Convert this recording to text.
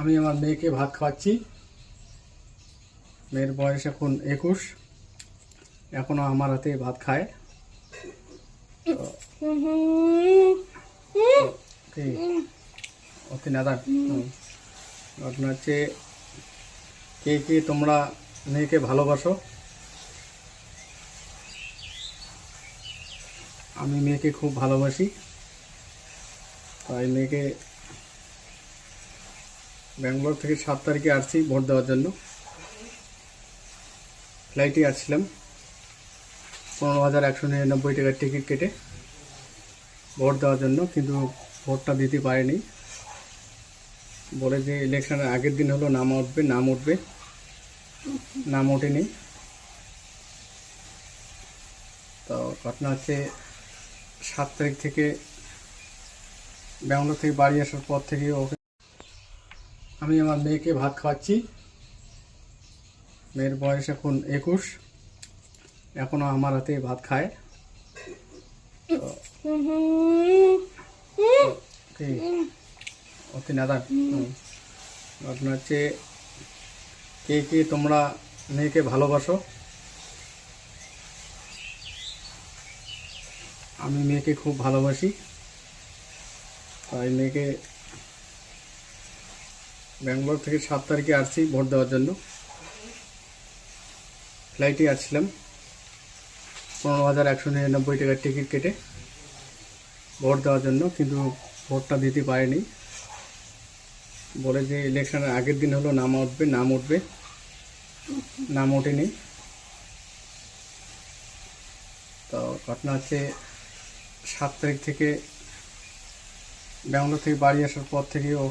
আমি আমার মেয়েকে ভাত খাওয়াচ্ছি। মেয়ের বয়স এখন 21, এখনো আমার হাতে ভাত খায়। ওকে না দাঁড় ঘটনা হচ্ছে, কে কে তোমরা মেয়েকে ভালোবাসো? আমি মেয়েকে খুব ভালোবাসি, তাই মেয়েকে ব্যাঙ্গালোর থেকে 7 তারিখে আসছি ভোট দেওয়ার জন্য। ফ্লাইটে আসছিলাম, 15,199 টাকার টিকিট কেটে ভোট দেওয়ার জন্য, কিন্তু ভোটটা দিতে পারিনি। বলে যে ইলেকশনের আগের দিন হলো নাম উঠবে, নাম ওঠেনি। তো ঘটনা হচ্ছে 7 তারিখ থেকে ব্যাঙ্গালোর থেকে বাড়ি আসার পর থেকে ওকে আমি আমার মেয়েকে ভাত খাওয়াচ্ছি। মেয়ের বয়স এখন 21, এখনো আমার হাতে ভাত খায়। ওকে না দাঁড় ঘটনা হচ্ছে, কে কে তোমরা মেয়েকে ভালোবাসো? আমি মেয়েকে খুব ভালোবাসি, তাই মেয়েকে ব্যাঙ্গালোর থেকে 7 তারিখে আসছি ভোট দেওয়ার জন্য। ফ্লাইটে আসছিলাম, 15,199 টাকার টিকিট কেটে ভোট দেওয়ার জন্য, কিন্তু ভোটটা দিতে পারিনি। বলে যে ইলেকশনের আগের দিন হলো নাম উঠবে, নাম ওঠেনি। তো ঘটনা হচ্ছে 7 তারিখ থেকে ব্যাঙ্গালোর থেকে বাড়ি আসার পর থেকে ও